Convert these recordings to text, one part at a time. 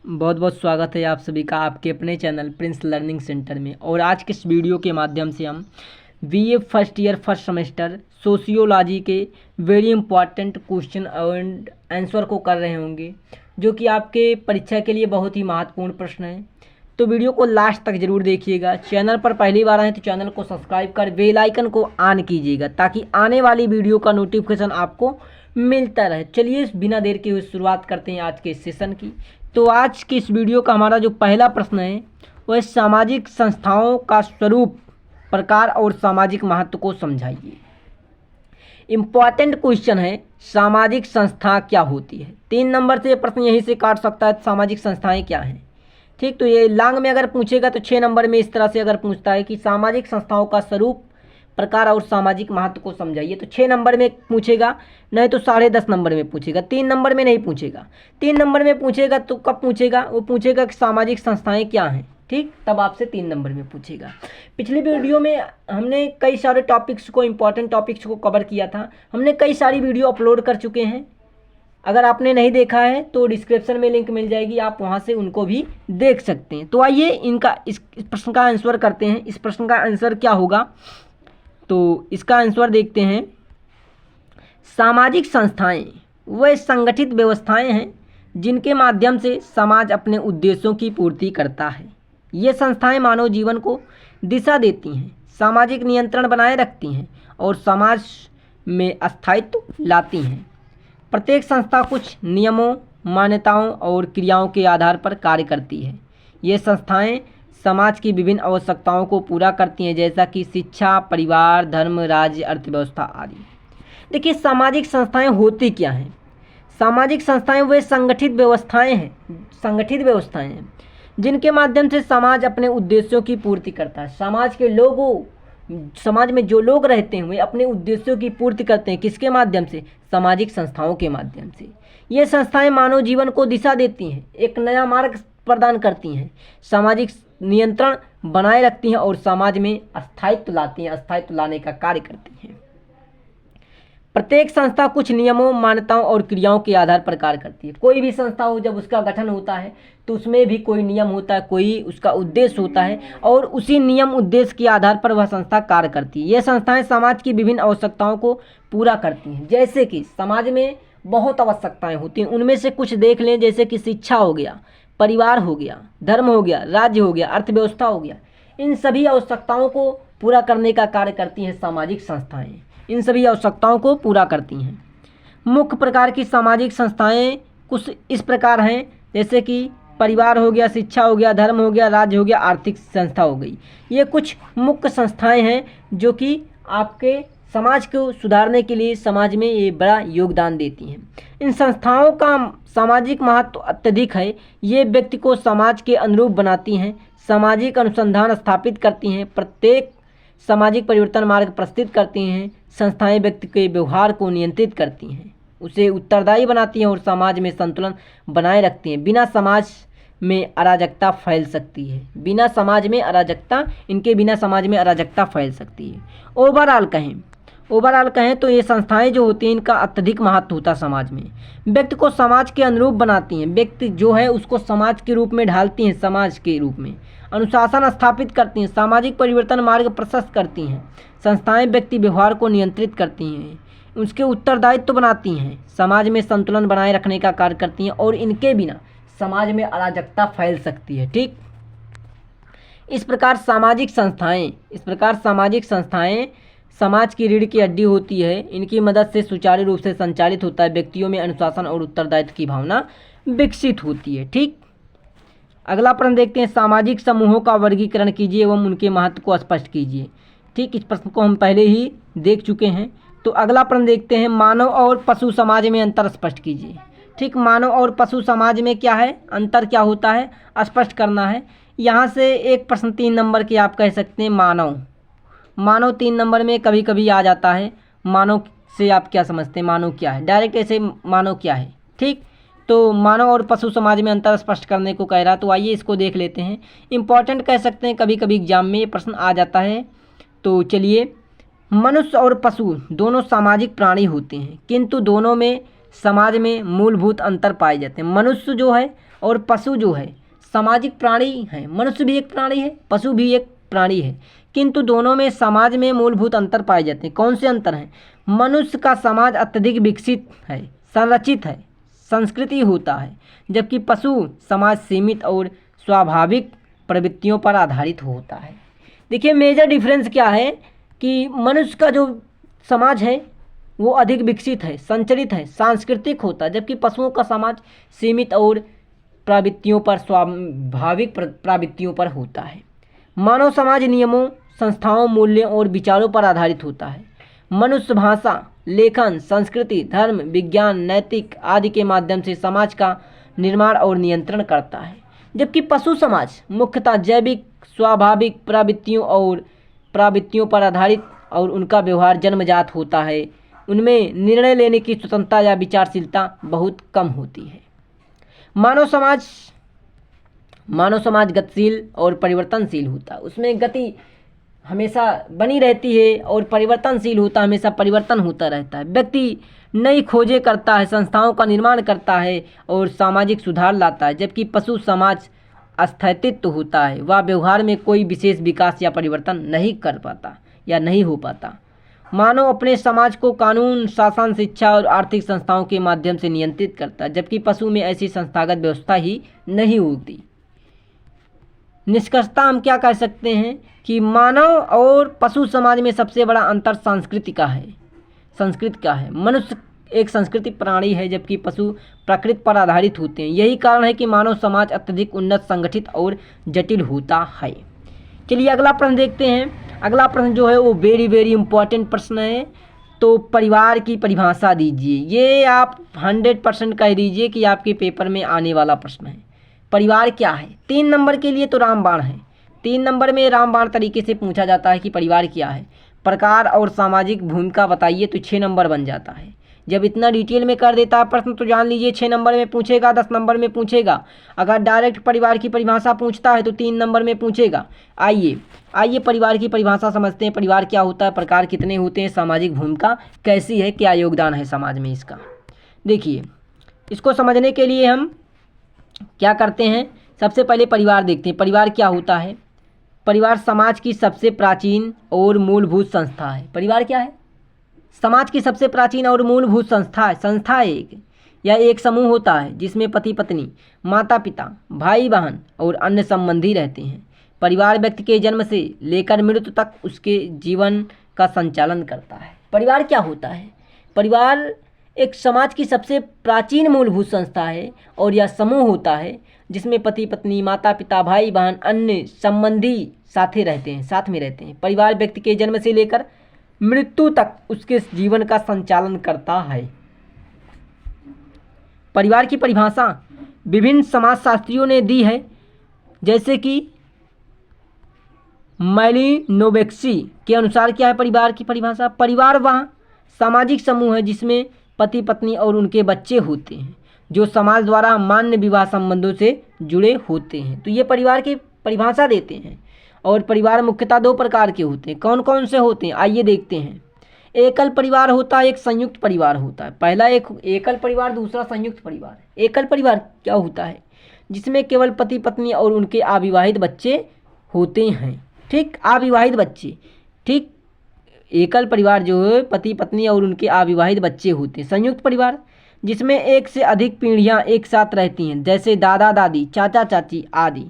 बहुत बहुत स्वागत है आप सभी का आपके अपने चैनल प्रिंस लर्निंग सेंटर में। और आज के इस वीडियो के माध्यम से हम BA first year first semester sociology के very important question and answer को कर रहे होंगे, जो कि आपके परीक्षा के लिए बहुत ही महत्वपूर्ण प्रश्न है। तो वीडियो को लास्ट तक ज़रूर देखिएगा। चैनल पर पहली बार आए तो चैनल को सब्सक्राइब कर बेल आइकन को ऑन कीजिएगा, ताकि आने वाली वीडियो का नोटिफिकेशन आपको मिलता रहे। चलिए बिना देर के हुए शुरुआत करते हैं आज के इस सेशन की। तो आज की इस वीडियो का हमारा जो पहला प्रश्न है वह सामाजिक संस्थाओं का स्वरूप, प्रकार और सामाजिक महत्व को समझाइए। इम्पॉर्टेंट क्वेश्चन है, सामाजिक संस्था क्या होती है। 3 नंबर से प्रश्न यहीं से काट सकता है, सामाजिक संस्थाएं क्या हैं। ठीक, तो ये लॉन्ग में अगर पूछेगा तो 6 नंबर में इस तरह से अगर पूछता है कि सामाजिक संस्थाओं का स्वरूप, प्रकार और सामाजिक महत्व को समझाइए, तो 6 नंबर में पूछेगा, नहीं तो 10.5 नंबर में पूछेगा। 3 नंबर में नहीं पूछेगा। 3 नंबर में पूछेगा तो कब पूछेगा, वो पूछेगा कि सामाजिक संस्थाएं क्या हैं। ठीक, तब आपसे 3 नंबर में पूछेगा। पिछले वीडियो में हमने कई सारे टॉपिक्स को, इंपॉर्टेंट टॉपिक्स को कवर किया था। हमने कई सारी वीडियो अपलोड कर चुके हैं। अगर आपने नहीं देखा है तो डिस्क्रिप्शन में लिंक मिल जाएगी, आप वहां से उनको भी देख सकते हैं। तो आइए इस प्रश्न का आंसर करते हैं। इस प्रश्न का आंसर क्या होगा, तो इसका आंसर देखते हैं। सामाजिक संस्थाएं वह संगठित व्यवस्थाएं हैं जिनके माध्यम से समाज अपने उद्देश्यों की पूर्ति करता है। ये संस्थाएं मानव जीवन को दिशा देती हैं, सामाजिक नियंत्रण बनाए रखती हैं और समाज में स्थायित्व लाती हैं। प्रत्येक संस्था कुछ नियमों, मान्यताओं और क्रियाओं के आधार पर कार्य करती है। ये संस्थाएं समाज की विभिन्न आवश्यकताओं को पूरा करती हैं, जैसा कि शिक्षा, परिवार, धर्म, राज्य, अर्थव्यवस्था आदि। देखिए, सामाजिक संस्थाएं होती क्या हैं। सामाजिक संस्थाएं वे संगठित व्यवस्थाएं हैं जिनके माध्यम से समाज अपने उद्देश्यों की पूर्ति करता है। समाज में जो लोग रहते हैं वे अपने उद्देश्यों की पूर्ति करते हैं। किसके माध्यम से? सामाजिक संस्थाओं के माध्यम से। ये संस्थाएं मानव जीवन को दिशा देती हैं, एक नया मार्ग प्रदान करती हैं, सामाजिक नियंत्रण बनाए रखती हैं और समाज में स्थायित्व लाती हैं, स्थायित्व लाने का कार्य करती हैं। प्रत्येक संस्था कुछ नियमों, मान्यताओं और क्रियाओं के आधार पर कार्य करती है। कोई भी संस्था हो, जब उसका गठन होता है तो उसमें भी कोई नियम होता है, कोई उसका उद्देश्य होता है, और उसी नियम उद्देश्य के आधार पर वह संस्था कार्य करती है। ये संस्थाएं समाज की विभिन्न आवश्यकताओं को पूरा करती हैं। जैसे कि समाज में बहुत आवश्यकताएं होती हैं, उनमें से कुछ देख लें। जैसे कि शिक्षा हो गया, परिवार हो गया, धर्म हो गया, राज्य हो गया, अर्थव्यवस्था हो गया। इन सभी आवश्यकताओं को पूरा करने का कार्य करती हैं सामाजिक संस्थाएं। इन सभी आवश्यकताओं को पूरा करती हैं। मुख्य प्रकार की सामाजिक संस्थाएं कुछ इस प्रकार हैं, जैसे कि परिवार हो गया, शिक्षा हो गया, धर्म हो गया, राज्य हो गया, आर्थिक संस्था हो गई। ये कुछ मुख्य संस्थाएं हैं जो कि आपके समाज को सुधारने के लिए समाज में ये बड़ा योगदान देती हैं। इन संस्थाओं का सामाजिक महत्व अत्यधिक है। ये व्यक्ति को समाज के अनुरूप बनाती हैं, सामाजिक अनुसंधान स्थापित करती हैं, प्रत्येक सामाजिक परिवर्तन मार्ग प्रस्तुत करती हैं। संस्थाएं व्यक्ति के व्यवहार को नियंत्रित करती हैं, उसे उत्तरदायी बनाती हैं और समाज में संतुलन बनाए रखती हैं। बिना समाज में अराजकता फैल सकती है। इनके बिना समाज में अराजकता फैल सकती है। ओवरऑल कहें तो ये संस्थाएं जो होती हैं इनका अत्यधिक महत्व होता है समाज में। व्यक्ति को समाज के अनुरूप बनाती हैं, व्यक्ति जो है उसको समाज के रूप में ढालती हैं, समाज के रूप में अनुशासन स्थापित करती हैं, सामाजिक परिवर्तन मार्ग प्रशस्त करती हैं। संस्थाएं व्यक्ति व्यवहार को नियंत्रित करती हैं, उसके उत्तरदायित्व बनाती हैं, समाज में संतुलन बनाए रखने का कार्य करती हैं, और इनके बिना समाज में अराजकता फैल सकती है। ठीक, इस प्रकार सामाजिक संस्थाएं समाज की रीढ़ की हड्डी होती है। इनकी मदद से सुचारू रूप से संचालित होता है। व्यक्तियों में अनुशासन और उत्तरदायित्व की भावना विकसित होती है। ठीक, अगला प्रश्न देखते हैं। सामाजिक समूहों का वर्गीकरण कीजिए एवं उनके महत्व को स्पष्ट कीजिए। ठीक, इस प्रश्न को हम पहले ही देख चुके हैं। तो अगला प्रश्न देखते हैं। मानव और पशु समाज में अंतर स्पष्ट कीजिए। ठीक, मानव और पशु समाज में क्या है, अंतर क्या होता है, स्पष्ट करना है। यहाँ से एक प्रश्न 3 नंबर के आप कह सकते हैं। मानव 3 नंबर में कभी कभी आ जाता है। मानव से आप क्या समझते हैं, मानव क्या है, डायरेक्ट ऐसे मानव क्या है। ठीक, तो मानव और पशु समाज में अंतर स्पष्ट करने को कह रहा, तो आइए इसको देख लेते हैं। इंपॉर्टेंट कह सकते हैं, कभी कभी एग्जाम में ये प्रश्न आ जाता है। तो चलिए, मनुष्य और पशु दोनों सामाजिक प्राणी होते हैं, किंतु दोनों में समाज में मूलभूत अंतर पाए जाते हैं। मनुष्य जो है और पशु जो है सामाजिक प्राणी है। मनुष्य भी एक प्राणी है, पशु भी एक प्राणी है, किंतु दोनों में समाज में मूलभूत अंतर पाए जाते हैं। कौन से अंतर हैं? मनुष्य का समाज अत्यधिक विकसित है, संरचित है, संस्कृति होता है, जबकि पशु समाज सीमित और स्वाभाविक प्रवृत्तियों पर आधारित होता है। देखिए मेजर डिफरेंस क्या है कि मनुष्य का जो समाज है वो अधिक विकसित है, संचरित है, सांस्कृतिक होता है, जबकि पशुओं का समाज सीमित और प्रवृत्तियों पर, स्वाभाविक प्रवृत्तियों पर होता है। मानव समाज नियमों, संस्थाओं, मूल्यों और विचारों पर आधारित होता है। मनुष्य भाषा, लेखन, संस्कृति, धर्म, विज्ञान, नैतिक आदि के माध्यम से समाज का निर्माण और नियंत्रण करता है, जबकि पशु समाज मुख्यतः जैविक, स्वाभाविक प्रवृत्तियों पर आधारित और उनका व्यवहार जन्मजात होता है। उनमें निर्णय लेने की स्वतंत्रता या विचारशीलता बहुत कम होती है। मानव समाज गतिशील और परिवर्तनशील होता है, उसमें गति हमेशा बनी रहती है और परिवर्तनशील होता है, हमेशा परिवर्तन होता रहता है। व्यक्ति नई खोजें करता है, संस्थाओं का निर्माण करता है और सामाजिक सुधार लाता है, जबकि पशु समाज अस्थित्व होता है, वह व्यवहार में कोई विशेष विकास या परिवर्तन नहीं कर पाता या नहीं हो पाता। मानव अपने समाज को कानून, शासन, शिक्षा और आर्थिक संस्थाओं के माध्यम से नियंत्रित करता है, जबकि पशु में ऐसी संस्थागत व्यवस्था ही नहीं होती। निष्कर्षतः हम क्या कह सकते हैं कि मानव और पशु समाज में सबसे बड़ा अंतर संस्कृति का है। मनुष्य एक सांस्कृतिक प्राणी है, जबकि पशु प्रकृति पर आधारित होते हैं। यही कारण है कि मानव समाज अत्यधिक उन्नत, संगठित और जटिल होता है। चलिए अगला प्रश्न देखते हैं। अगला प्रश्न जो है वो वेरी इंपॉर्टेंट प्रश्न है। तो परिवार की परिभाषा दीजिए। ये आप 100% कह दीजिए कि आपके पेपर में आने वाला प्रश्न है। परिवार क्या है? 3 नंबर के लिए तो रामबाण है। 3 नंबर में रामबाण तरीके से पूछा जाता है कि परिवार क्या है। प्रकार और सामाजिक भूमिका बताइए तो 6 नंबर बन जाता है। जब इतना डिटेल में कर देता है प्रश्न तो जान लीजिए 6 नंबर में पूछेगा, 10 नंबर में पूछेगा। अगर डायरेक्ट परिवार की परिभाषा पूछता है तो 3 नंबर में पूछेगा। आइए परिवार की परिभाषा समझते हैं। परिवार क्या होता है, प्रकार कितने होते हैं, सामाजिक भूमिका कैसी है, क्या योगदान है समाज में इसका। देखिए इसको समझने के लिए हम क्या करते हैं, सबसे पहले परिवार देखते हैं। परिवार क्या होता है? परिवार समाज की सबसे प्राचीन और मूलभूत संस्था है। परिवार क्या है? समाज की सबसे प्राचीन और मूलभूत संस्था है। संस्था एक समूह होता है जिसमें पति पत्नी, माता पिता, भाई बहन और अन्य संबंधी रहते हैं। परिवार व्यक्ति के जन्म से लेकर मृत्यु तक उसके जीवन का संचालन करता है। परिवार क्या होता है? परिवार एक समाज की सबसे प्राचीन मूलभूत संस्था है और यह समूह होता है जिसमें पति पत्नी, माता पिता, भाई बहन, अन्य संबंधी साथ में रहते हैं। परिवार व्यक्ति के जन्म से लेकर मृत्यु तक उसके जीवन का संचालन करता है। परिवार की परिभाषा विभिन्न समाजशास्त्रियों ने दी है, जैसे कि मैलिनोव्स्की के अनुसार क्या है परिवार की परिभाषा? परिवार वह सामाजिक समूह है जिसमें पति पत्नी और उनके बच्चे होते हैं, जो समाज द्वारा मान्य विवाह संबंधों से जुड़े होते हैं। तो ये परिवार की परिभाषा देते हैं। और परिवार मुख्यतः 2 प्रकार के होते हैं। कौन कौन से होते हैं आइए देखते हैं। एकल परिवार होता है, एक संयुक्त परिवार होता है। पहला एक एकल परिवार, दूसरा संयुक्त परिवार। एकल परिवार क्या होता है? जिसमें केवल पति पत्नी और उनके अविवाहित बच्चे होते हैं। ठीक, अविवाहित बच्चे। ठीक, एकल परिवार जो है पति पत्नी और उनके अविवाहित बच्चे होते हैं। संयुक्त परिवार जिसमें एक से अधिक पीढ़ियां एक साथ रहती हैं, जैसे दादा दादी, चाचा चाची आदि।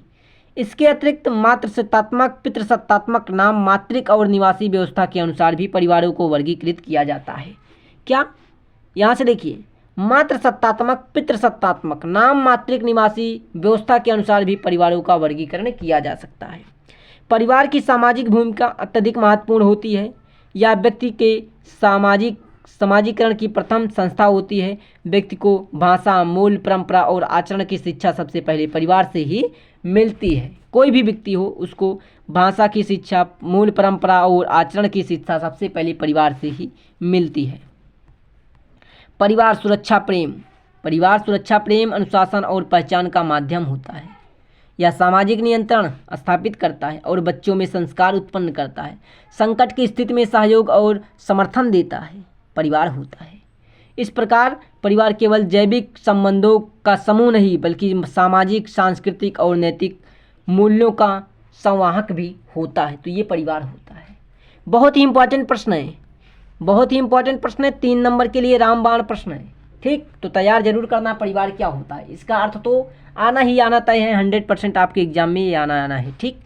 इसके अतिरिक्त मातृसत्तात्मक, पितृसत्तात्मक, नाम मात्रिक और निवासी व्यवस्था के अनुसार भी परिवारों को वर्गीकृत किया जाता है। क्या? यहाँ से देखिए, मातृसत्तात्मक, पितृसत्तात्मक, नाम मात्रिक, निवासी व्यवस्था के अनुसार भी परिवारों का वर्गीकरण किया जा सकता है। परिवार की सामाजिक भूमिका अत्यधिक महत्वपूर्ण होती है। यह व्यक्ति के समाजीकरण की प्रथम संस्था होती है। व्यक्ति को भाषा, मूल, परंपरा और आचरण की शिक्षा सबसे पहले परिवार से ही मिलती है। कोई भी व्यक्ति हो उसको भाषा की शिक्षा, मूल, परंपरा और आचरण की शिक्षा सबसे पहले परिवार से ही मिलती है। परिवार सुरक्षा प्रेम, अनुशासन और पहचान का माध्यम होता है। यह सामाजिक नियंत्रण स्थापित करता है और बच्चों में संस्कार उत्पन्न करता है। संकट की स्थिति में सहयोग और समर्थन देता है। परिवार होता है इस प्रकार परिवार केवल जैविक संबंधों का समूह नहीं बल्कि सामाजिक, सांस्कृतिक और नैतिक मूल्यों का संवाहक भी होता है। तो ये परिवार होता है। बहुत ही इंपॉर्टेंट प्रश्न है, बहुत ही इंपॉर्टेंट प्रश्न है, 3 नंबर के लिए रामबाण प्रश्न है। ठीक, तो तैयार जरूर करना। परिवार क्या होता है, इसका अर्थ तो आना ही आना तय है, 100% आपके एग्जाम में ये आना है। ठीक,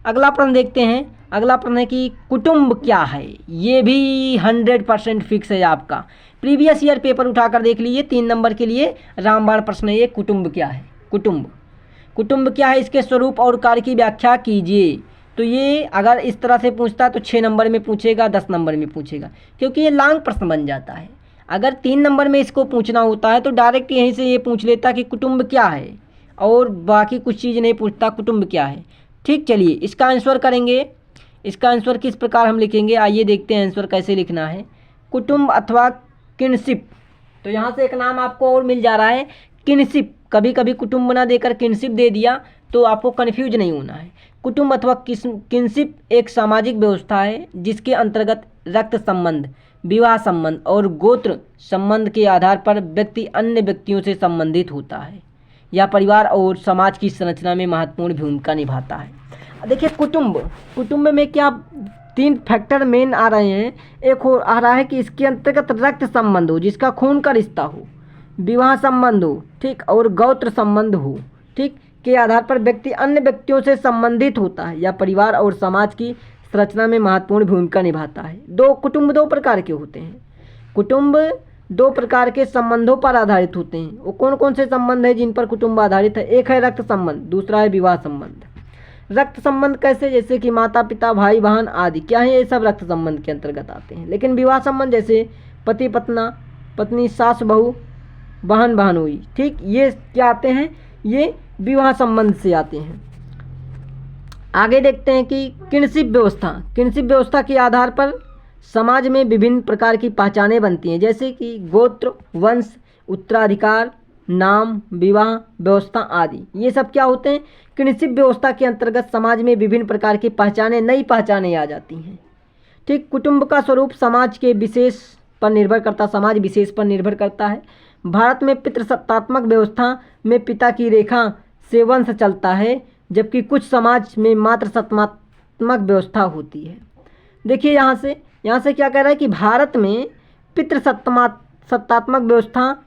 अगला प्रश्न देखते हैं। अगला प्रश्न है कि कुटुंब क्या है। ये भी 100% फिक्स है आपका, प्रीवियस ईयर पेपर उठाकर देख लीजिए। 3 नंबर के लिए रामबाण प्रश्न है ये, कुटुंब क्या है। कुटुंब क्या है, इसके स्वरूप और कार्य की व्याख्या कीजिए। तो ये अगर इस तरह से पूछता तो 6 नंबर में पूछेगा, 10 नंबर में पूछेगा, क्योंकि ये लॉन्ग प्रश्न बन जाता है। अगर 3 नंबर में इसको पूछना होता है तो डायरेक्ट यहीं से ये पूछ लेता कि कुटुंब क्या है, और बाकी कुछ चीज़ नहीं पूछता, कुटुंब क्या है। ठीक, चलिए इसका आंसर करेंगे। इसका आंसर किस प्रकार हम लिखेंगे, आइए देखते हैं आंसर कैसे लिखना है। कुटुंब अथवा किनशिप, तो यहाँ से एक नाम आपको और मिल जा रहा है, किनशिप। कभी कभी कुटुंब ना देकर किनशिप दे दिया तो आपको कन्फ्यूज नहीं होना है। कुटुंब अथवा किनशिप एक सामाजिक व्यवस्था है जिसके अंतर्गत रक्त संबंध, विवाह संबंध और गोत्र संबंध के आधार पर व्यक्ति अन्य व्यक्तियों से संबंधित होता है। यह परिवार और समाज की संरचना में महत्वपूर्ण भूमिका निभाता है। देखिए कुटुंब में क्या 3 फैक्टर मेन आ रहे हैं। एक हो आ रहा है कि इसके अंतर्गत रक्त संबंध हो, जिसका खून का रिश्ता हो, विवाह संबंध हो, ठीक, और गोत्र संबंध हो, ठीक, के आधार पर व्यक्ति अन्य व्यक्तियों से संबंधित होता है। यह परिवार और समाज की संरचना में महत्वपूर्ण भूमिका निभाता है। कुटुंब 2 प्रकार के होते हैं। कुटुंब 2 प्रकार के संबंधों पर आधारित होते हैं। वो कौन कौन से संबंध है जिन पर कुटुंब आधारित है। एक है रक्त संबंध, दूसरा है विवाह संबंध। रक्त संबंध कैसे, जैसे कि माता पिता, भाई बहन आदि क्या है, ये सब रक्त संबंध के अंतर्गत आते हैं। लेकिन विवाह संबंध जैसे पति पत्नी, सास बहू, बहन भानोई, ठीक, ये क्या आते हैं, ये विवाह संबंध से आते हैं। आगे देखते हैं कि किनशिप व्यवस्था के आधार पर समाज में विभिन्न प्रकार की पहचानें बनती हैं, जैसे कि गोत्र, वंश, उत्तराधिकार, नाम, विवाह व्यवस्था आदि। ये सब क्या होते हैं, किनशिप व्यवस्था के अंतर्गत समाज में विभिन्न प्रकार की पहचानें, नई पहचानें आ जाती हैं। ठीक, कुटुंब का स्वरूप समाज विशेष पर निर्भर करता है। भारत में पितृसत्तात्मक व्यवस्था में पिता की रेखा से वंश चलता है, जबकि कुछ समाज में मातृसत्तात्मक व्यवस्था होती है। देखिए यहाँ से क्या कह रहा है कि भारत में पितृसत्तात्मक व्यवस्था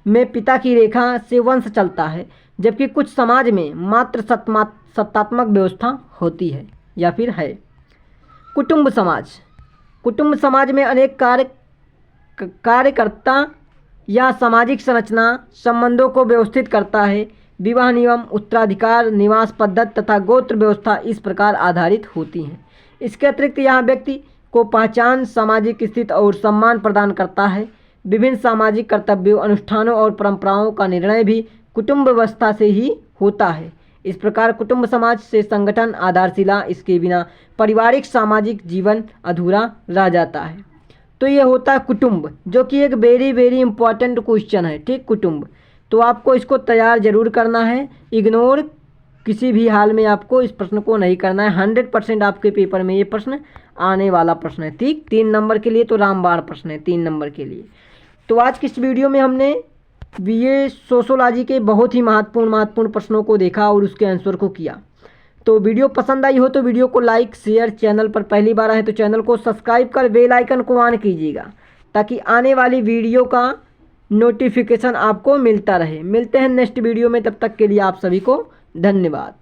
में पिता की रेखा से वंश चलता है, जबकि कुछ समाज में मातृसत्तात्मक व्यवस्था होती है या फिर है। कुटुंब समाज में अनेक कार्यकर्ता या सामाजिक संरचना संबंधों को व्यवस्थित करता है। विवाह नियम, उत्तराधिकार, निवास पद्धति तथा गोत्र व्यवस्था इस प्रकार आधारित होती हैं। इसके अतिरिक्त यहाँ व्यक्ति को पहचान, सामाजिक स्थिति और सम्मान प्रदान करता है। विभिन्न सामाजिक कर्तव्यों, अनुष्ठानों और परंपराओं का निर्णय भी कुटुंब व्यवस्था से ही होता है। इस प्रकार कुटुंब समाज से संगठन आधारशिला, इसके बिना पारिवारिक सामाजिक जीवन अधूरा रह जाता है। तो ये होता है कुटुंब, जो कि एक वेरी इंपॉर्टेंट क्वेश्चन है। ठीक, कुटुंब, तो आपको इसको तैयार जरूर करना है, इग्नोर किसी भी हाल में आपको इस प्रश्न को नहीं करना है। 100% आपके पेपर में ये प्रश्न आने वाला प्रश्न है। ठीक, 3 नंबर के लिए तो रामबाण प्रश्न है 3 नंबर के लिए। तो आज की इस वीडियो में हमने बीए सोशियोलॉजी के बहुत ही महत्वपूर्ण प्रश्नों को देखा और उसके आंसर को किया। तो वीडियो पसंद आई हो तो वीडियो को लाइक, शेयर, चैनल पर पहली बार आए तो चैनल को सब्सक्राइब कर बेल आइकन को ऑन कीजिएगा, ताकि आने वाली वीडियो का नोटिफिकेशन आपको मिलता रहे। मिलते हैं नेक्स्ट वीडियो में, तब तक के लिए आप सभी को धन्यवाद।